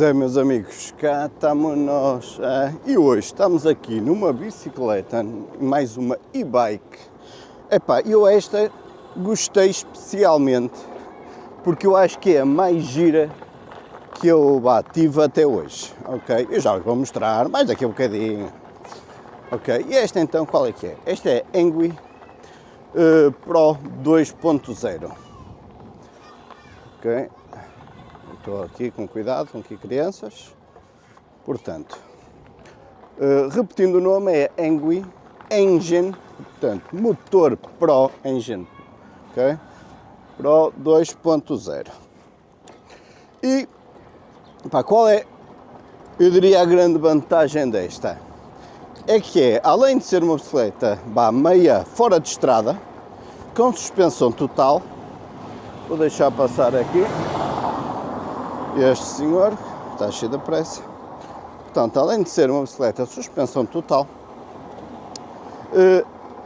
Pois é, meus amigos, cá estamos nós e hoje estamos aqui numa bicicleta, mais uma e-bike. Epá, eu esta gostei especialmente porque eu acho que é a mais gira que eu tive até hoje, ok? Eu já vos vou mostrar mais daqui a um bocadinho, ok? E esta então, qual é que é? Esta é Engwe Pro 2.0, ok? Estou aqui com cuidado, com aqui crianças. Portanto, repetindo o nome, é Engwe Engine, portanto, motor Pro Engine, ok? Pro 2.0. E, pá, qual é, eu diria, a grande vantagem desta? É que além de ser uma bicicleta meia fora de estrada, com suspensão total, vou deixar passar aqui este senhor, está cheio de pressa. Portanto, além de ser uma bicicleta de suspensão total,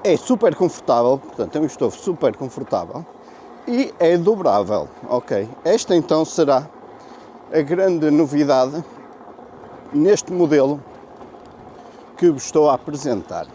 é super confortável, portanto tem um estofo super confortável e é dobrável, ok? Esta então será a grande novidade neste modelo que vos estou a apresentar.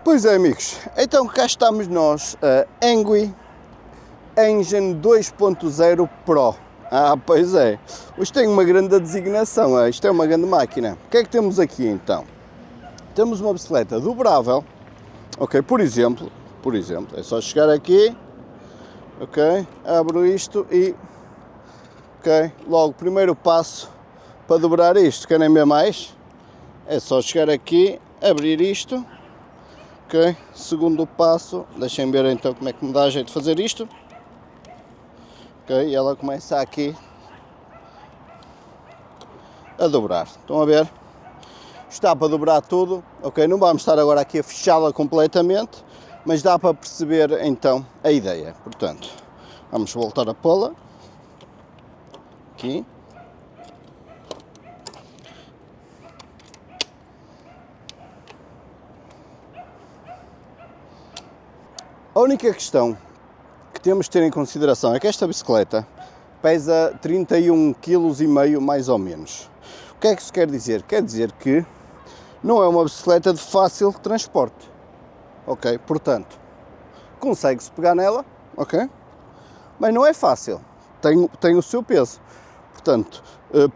Pois é, amigos, então cá estamos nós, a Engwe Engine 2.0 Pro. Pois é, hoje tem uma grande designação, isto é uma grande máquina. O que é que temos aqui então? Temos uma bicicleta dobrável, ok, por exemplo, é só chegar aqui, ok, abro isto e, ok, logo, primeiro passo para dobrar isto, querem ver mais? É só chegar aqui, abrir isto. Ok, segundo passo, deixem ver então como é que me dá jeito de fazer isto. Ok, e ela começa aqui a dobrar, estão a ver? Está para dobrar tudo, ok, não vamos estar agora aqui a fechá-la completamente, mas dá para perceber então a ideia. Portanto, vamos voltar a pô-la aqui. A única questão que temos de ter em consideração é que esta bicicleta pesa 31,5 kg mais ou menos. O que é que isso quer dizer? Quer dizer que não é uma bicicleta de fácil transporte, ok? Portanto, consegue-se pegar nela, ok? Mas não é fácil, tem o seu peso. Portanto,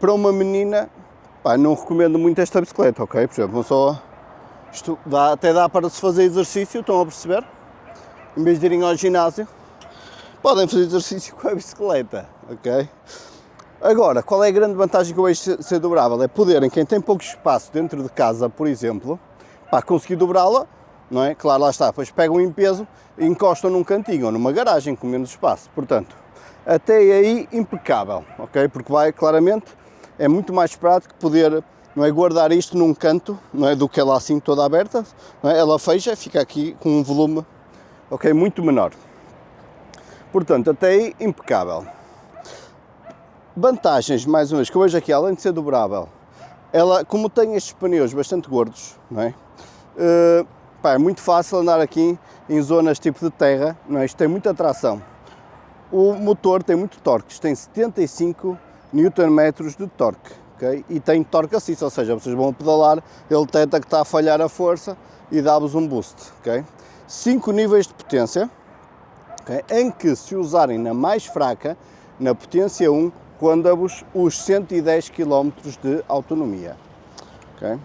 para uma menina, não recomendo muito esta bicicleta, ok? Por exemplo, isto até dá para se fazer exercício, estão a perceber? Em vez de irem ao ginásio, podem fazer exercício com a bicicleta, ok? Agora, qual é a grande vantagem que eu vejo ser dobrável? É poderem, quem tem pouco espaço dentro de casa, por exemplo, conseguir dobrá-la, não é? Claro, lá está, depois pegam em peso e encostam num cantinho ou numa garagem com menos espaço. Portanto, até aí impecável, ok? Porque claramente, é muito mais prático poder, não é, guardar isto num canto, não é, do que ela assim toda aberta, não é? Ela fecha, fica aqui com um volume, ok, muito menor. Portanto, até aí impecável. Vantagens, mais uma vez, que eu vejo aqui, além de ser dobrável, ela, como tem estes pneus bastante gordos, não é? É muito fácil andar aqui em zonas tipo de terra, não é? Isto tem muita tração. O motor tem muito torque, isto tem 75 Nm de torque, ok? E tem torque assist, ou seja, vocês vão pedalar, ele detecta que está a falhar a força e dá-vos um boost, ok? 5 níveis de potência, okay? Em que, se usarem na mais fraca, na potência 1, conta-vos os 110 km de autonomia, okay?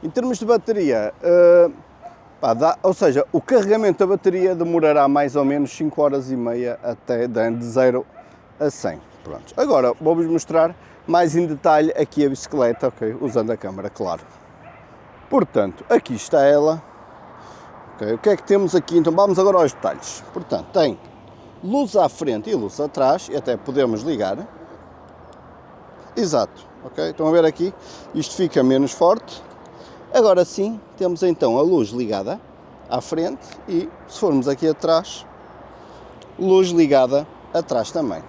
Em termos de bateria, ou seja, o carregamento da bateria demorará mais ou menos 5 horas e meia até de 0 a 100. Pronto. Agora vou-vos mostrar mais em detalhe aqui a bicicleta, ok? Usando a câmera, claro. Portanto, aqui está ela, Okay. O que é que temos aqui? Então vamos agora aos detalhes. Portanto, tem luz à frente e luz atrás, e até podemos ligar. Exato, ok? Estão a ver aqui? Isto fica menos forte. Agora sim, temos então a luz ligada à frente e, se formos aqui atrás, luz ligada atrás também.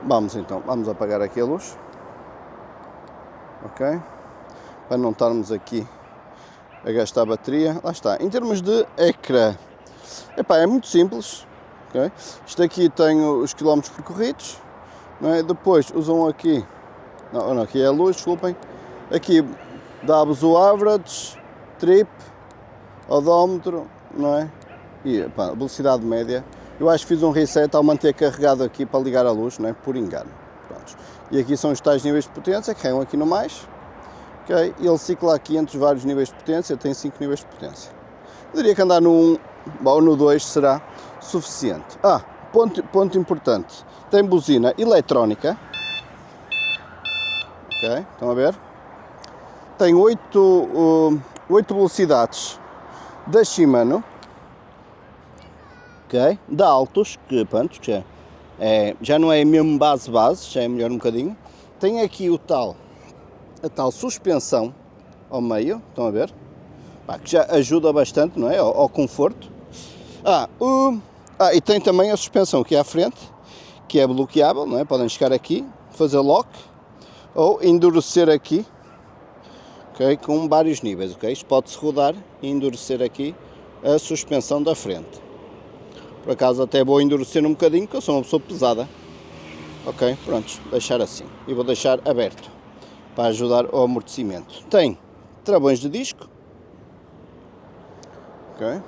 Vamos então, vamos apagar aqui a luz. Ok? Para não estarmos aqui a gastar a bateria. Lá está. Em termos de ecrã, epá, é muito simples. Okay? Isto aqui tem os quilómetros percorridos. Não é? Depois usam aqui, não, aqui é a luz, desculpem. Aqui dá-vos o average, trip, odómetro, não é? E epá, velocidade média. Eu acho que fiz um reset ao manter carregado aqui para ligar a luz, não é? Por engano. Pronto. E aqui são os tais níveis de potência, que carregam aqui no mais. Okay? E ele cicla aqui entre os vários níveis de potência, tem 5 níveis de potência. Eu diria que andar no 1 ou no 2 será suficiente. Ponto importante. Tem buzina eletrónica. Ok, estão a ver? Tem 8 velocidades da Shimano. Ok, da Altus, que pronto, já não é mesmo base, já é melhor um bocadinho. Tem aqui a tal suspensão ao meio, estão a ver? Que já ajuda bastante, não é? Ao conforto. E tem também a suspensão aqui à frente, que é bloqueável, não é? Podem chegar aqui, fazer lock ou endurecer aqui, ok? Com vários níveis, ok? Isto pode-se rodar e endurecer aqui a suspensão da frente. Por acaso até vou endurecer um bocadinho, porque eu sou uma pessoa pesada. Ok, pronto, deixar assim. E vou deixar aberto, para ajudar ao amortecimento. Tem travões de disco. Ok,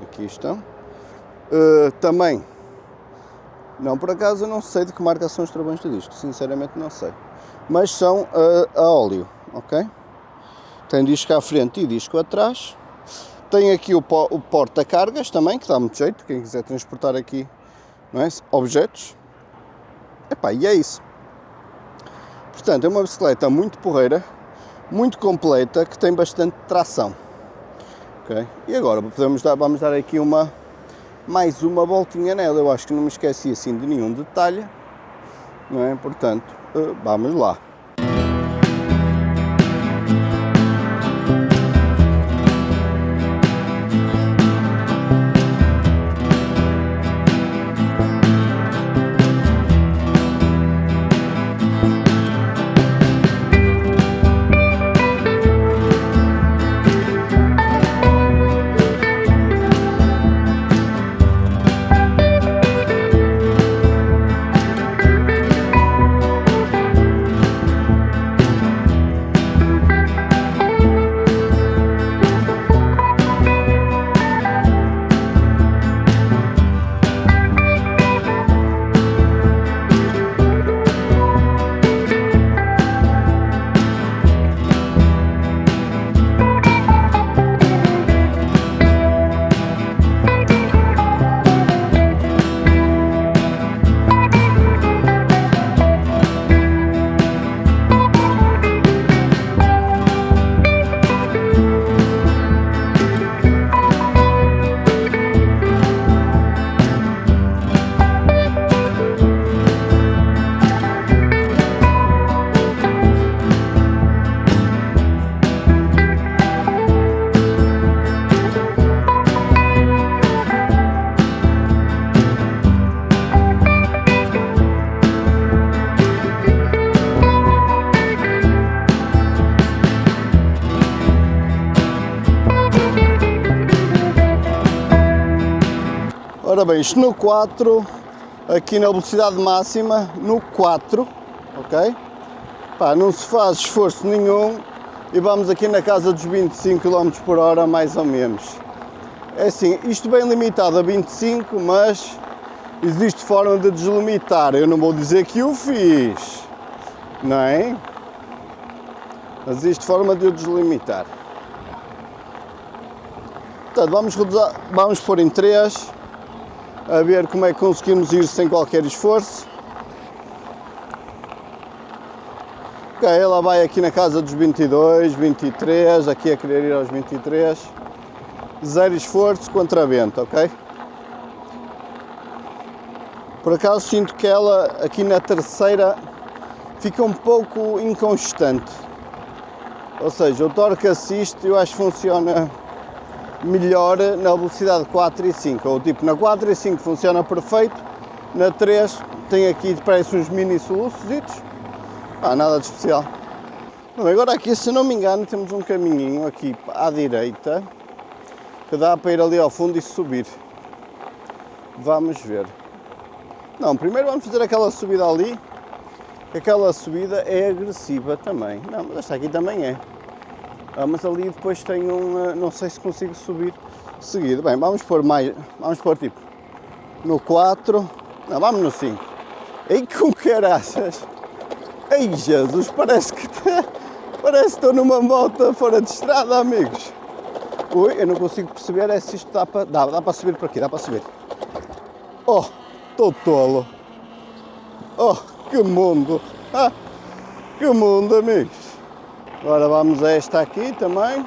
aqui estão. Também, não, por acaso eu não sei de que marca são os travões de disco, sinceramente não sei. Mas são a óleo, ok? Tem disco à frente e disco atrás. Tem aqui o porta-cargas também, que dá muito jeito, quem quiser transportar aqui, não é? Objetos. Epá, e é isso. Portanto, é uma bicicleta muito porreira, muito completa, que tem bastante tração. Okay? E agora vamos dar aqui mais uma voltinha nela. Eu acho que não me esqueci assim de nenhum detalhe, não é? Portanto, vamos lá. Ora bem, isto no 4, aqui na velocidade máxima, no 4, ok? Pá, não se faz esforço nenhum e vamos aqui na casa dos 25 km por hora, mais ou menos. É assim, isto bem limitado a 25, mas existe forma de deslimitar. Eu não vou dizer que o fiz, não é? Mas existe forma de o deslimitar. Portanto, vamos pôr em 3, a ver como é que conseguimos ir sem qualquer esforço. Ok, ela vai aqui na casa dos 22, 23, aqui a querer ir aos 23. zero esforço contra vento, ok? Por acaso sinto que ela aqui na terceira fica um pouco inconstante, ou seja, o torque assist eu acho que funciona melhor na velocidade 4 e 5, ou tipo na 4 e 5 funciona perfeito, na 3 tem aqui parece uns mini soluçositos, nada de especial. Bom, agora aqui, se não me engano, temos um caminhinho aqui à direita que dá para ir ali ao fundo e subir. Vamos ver. Não, primeiro vamos fazer aquela subida ali, que aquela subida é agressiva também. Não, mas esta aqui também é. Mas ali depois tem não sei se consigo subir seguido. Bem, vamos pôr tipo no 4, não, vamos no 5. Ei, com caraças! Ei, Jesus, parece que estou numa moto fora de estrada, amigos. Ui, eu não consigo perceber se isto dá para subir por aqui, dá para subir. Oh, estou tolo. Oh, que mundo! Que mundo, amigos! Agora vamos a esta aqui também.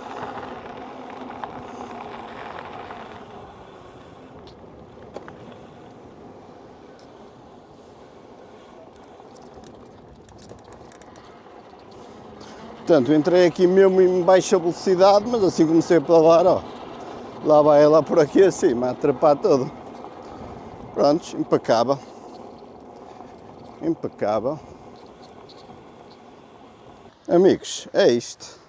Portanto, entrei aqui mesmo em baixa velocidade, mas assim comecei a pedalar, ó. Lá vai ela por aqui acima, a atrapar todo. Prontos, impecável. Impecável. Amigos, é isto.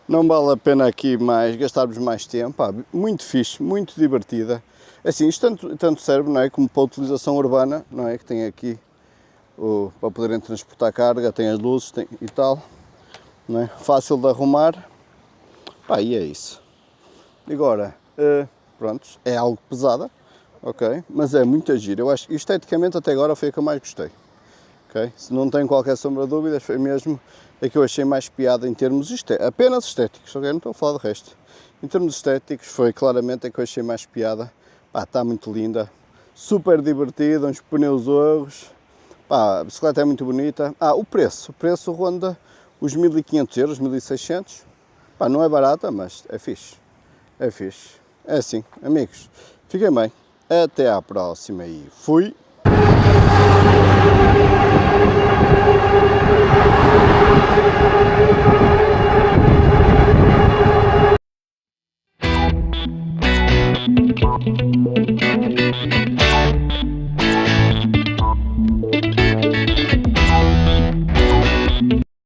Não vale a pena aqui gastarmos mais tempo. Muito fixe, muito divertida. Assim, isto tanto serve, não é, como para a utilização urbana, não é, que tem aqui para poderem transportar carga, tem as luzes e tal. Não é? Fácil de arrumar. E é isso. Agora, pronto, é algo pesada, ok? Mas é muito giro. Eu acho que esteticamente até agora foi a que eu mais gostei. Okay? Se não tenho qualquer sombra de dúvidas, foi mesmo a que eu achei mais piada em termos apenas estéticos, ok? Não estou a falar do resto. Em termos estéticos, foi claramente a que eu achei mais piada. Está muito linda, super divertida, uns pneus ogros. A bicicleta é muito bonita. O preço ronda os 1500 euros, 1600. Não é barata, mas é fixe. É fixe. É assim, amigos. Fiquem bem. Até à próxima e fui.